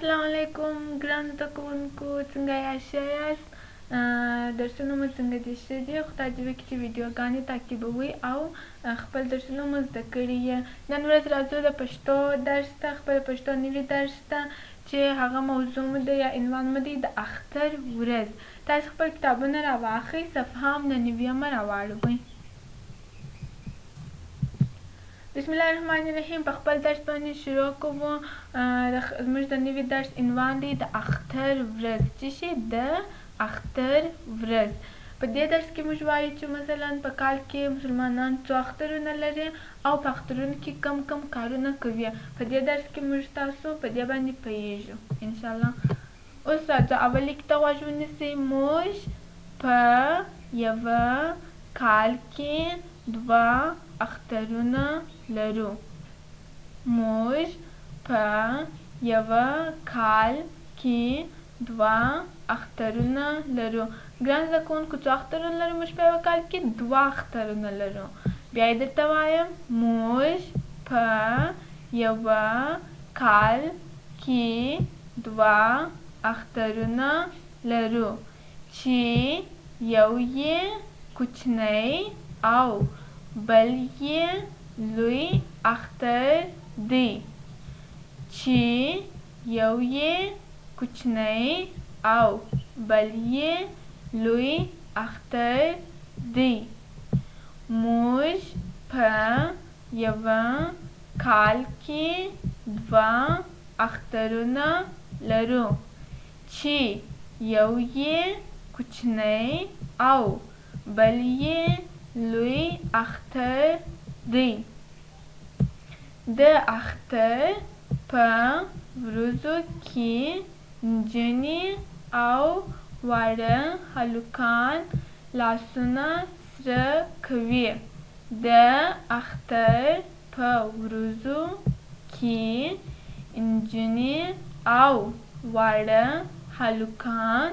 السلام علیکم ګران زده کوونکو، څنګه یاست؟ ښه یاست؟ درسونه مو څنګه دي؟ ښه دي؟ خدای دې وکړي چې ویډیوګانې تعقیبوئ او خپل درسونه مو زده کړي یې. نن ورځ راځو د پښتو درس ته، خپل پښتو نوي درس ته چې هغه موضوع مو دی یا عنوان مو دی د اختر ورځ. تاسو خپل کتابونه راواخئ، صفحه هم د 90 راواړوئ. بسم الله الرحمن الرحیم. په خپل درس باندې شروع کوو. زموږ د نوي درس عنوان دی د اختر ورځ. څه شی؟ د اختر ورځ. په دې درس کې موږ وایو چې مثلا په کال کې مسلمانان څو اخترونه لري او په اخترونو کې کم کم کارونه کوي. په دې درس کې موږ تاسو په دې باندې پوهیږو انشاءالله. اوس راځو اول لیک ته غوږ ونیسئ. موږ په یوه کال کې 2 اخترونه لرو. موږ په یوه کال کې 2 اخترونه لرو. ګران زده کوونکو، څو اخترونه لرو؟ موږ په یوه کال کې 2 اخترونه لرو. بیا یې درته وایم، موږ په یوه کال کې 2 اخترونه لرو چې یو یې کوچنی او بل یې لوی اختر دی. چې یو یې کوچنی او بل یې لوی اختر دی. موږ په یوه کال کې 2 اخترونه لرو چې یو یې کوچنی او بل یې لوی اختر دی. د اختر په ورځو کې نجونې او واړه هلکان لاسونه سره کوي. د اختر په ورځو کې نجونې او واړه هلکان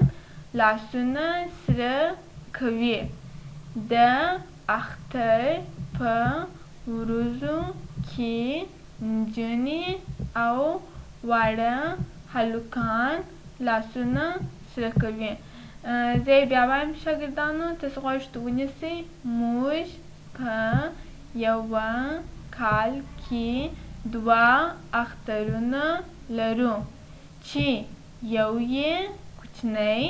لاسونه سره کوي. د اختر په ورځو کې نجونې او واړه هلکان لاسونه سره کوي. زه یې بیا وایم شاګردانو، تاسو غوږ ونیسئ. موږ په یوه کال کې 2 اخترونه لرو چې یو یې کوچنی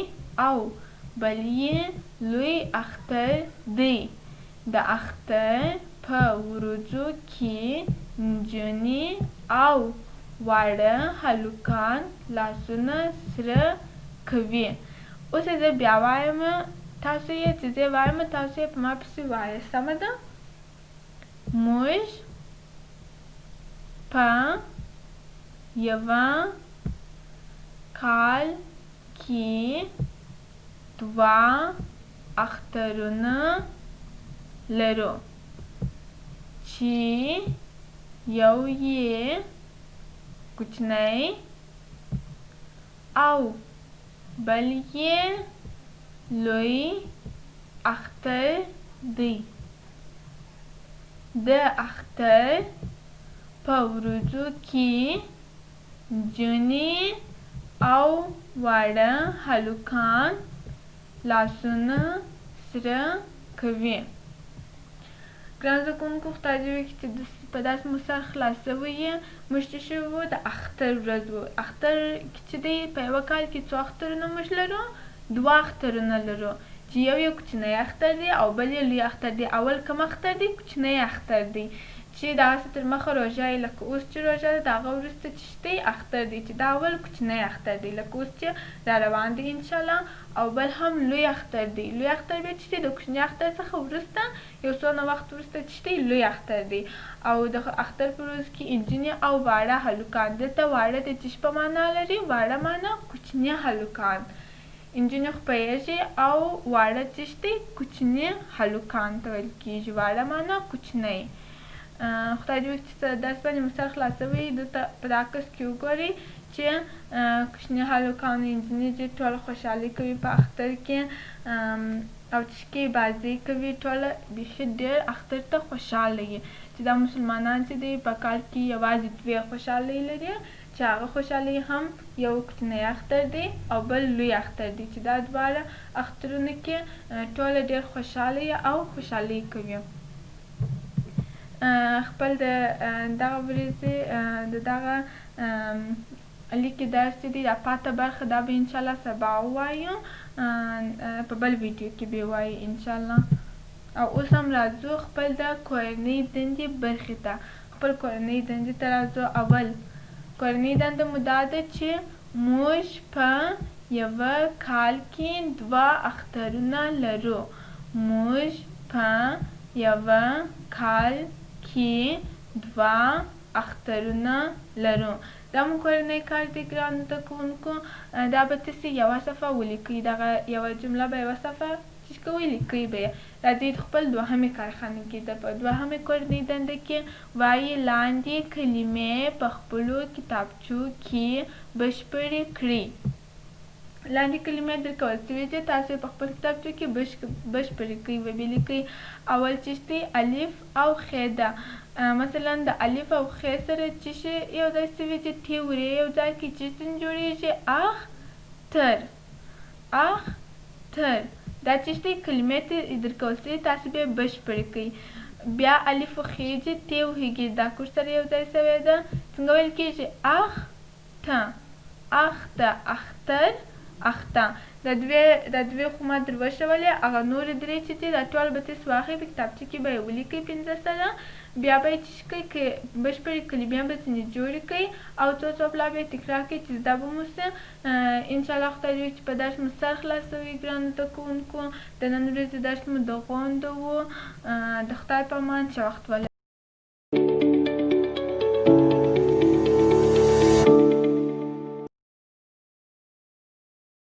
او بل یې لوی اختر دی. د اختر په ورځو کې نجونې او واړه هلکان لاسونه سره کوي. اوس زه بیا وایم، تاسو یې چې زه وایم تاسو یې په ما پسې وایه. سمه ده؟ موږ په یوه کال کې 2 اخترونه لرو چې یو یې کوچنی او بل یې لوی اختر دی. د اختر په ورځو کې نجونې او واړه هلکان لاسونه سره کوي. ګران زده کوونکو، خدای دې وکړي چې په داسې مو سر خلاصوي یې. موږ څه شوي وو؟ د اختر ورځ وو. اختر چې دی په یوه کال کې څو اخترونه موږ لرو؟ 2 اخترونه لرو چې یو یې کوچنی اختر دی او بل یې لوی اختر دی. اول کوم اختر دی؟ کوچنی اختر دی چې دغسې تر مخه روژه یې لکه اوس چې روژه ده د هغه وروسته چې دی اختر دی چې دا اول کوچنی اختر دی لکه اوس چې را روان دی انشاءالله. او بل هم لوی اختر دی. لوی اختر بیا چې دی د کوچني اختر څخه وروسته یو څونه وخت وروسته چې دی لوی اختر دی. او د اختر په ورځ کې نجونې او واړه هلکان، دلته واړه د چی په معنا لري؟ واړه معنا کوچني هلکان. نجونې خو پوهیږي او واړه چې دی کوچني هلکان ته ویل کېږي. واړه معنا کوچنی. خدای دې وکړي چې درس باندې مو سر خلاصوي. دلته په دا عکس کې وګورئ چې کوچني هلکان او نجونې چې ټوله خوشحالي کوي په اختر کې او چې بازۍ کوي. ټوله بیخي ډېر اختر ته خوشحاله وي چې دا مسلمانان چې دی په کال کې یوازې 2 خوشحالۍ لري چې هغه خوشحالي هم یو کوچنی اختر دی او بل لوی اختر دی چې دا دواړه اخترونه کې ټوله ډېر خوشحاله او خوشحالي کوي. خپل د دغه ورځې د دغه لیکې درس چې دی دا پاته برخه دا به انشاءالله سبا ووایو، په بل ویډیو کې به ووایو انشاءالله. او اوس هم راځو خپل د کورنۍ دندې برخې ته. خپل کورنۍ دندې ته راځو. اول کورنۍ دنده مو دا ده چې موږ په یوه کال کې 2 اخترونه لرو. موږ په یوه کال کې 2 اخترونه لرو. دا مو کورنی کار دی ګرانو زده کوونکو. دا به تاسې یوه صفحه ولیکئ، دغه یوه جمله به یوه صفحه چې کوئ لیکئ به یې. راځئ خپل دوهمې کارخانه کې د په دوهمې کورنۍ دنده کې وایي لاندې کلمې په خپلو کتابچو کې بشپړې کړئ. لاندې کلمې درکول شوي چې تاسو په خپل کتابچو کې بشپړې کړئ وبې لیکئ. اول چیشتی الف او خ ده. مثلا د الف او خ سره چې شی یو ځای شوي چې تی ورې یو ځای کې چې څنګه جوړیږي اختر. اختر دا چیشتی کلمې ته درکول شوي تاسو به بشپړې کړئ. بیا الف او خ چې تی او هګي دا کوم سره یو ځای شوی ده څنګه ویل کېږي اخته. اختر اخته. دا دوې خو ما در وښولې، هغه نورې درې چې دي دا ټول به تاسې واخلئ په کتابچه کې به یې ولیکئ 15 سره. بیا به یې څه کوئ که بشپړې کلمې به ځینې جوړې کړئ او څو څپلا به یې تکرار کړئ چې زده به مو سي. انشاءالله خدای دې وکړي چې په درس مو سر خلاصوي ګرانو زده کوونکو. د نن ورځې درس مو د غونډو و. د خدای په امان ښه وخت ولرئ.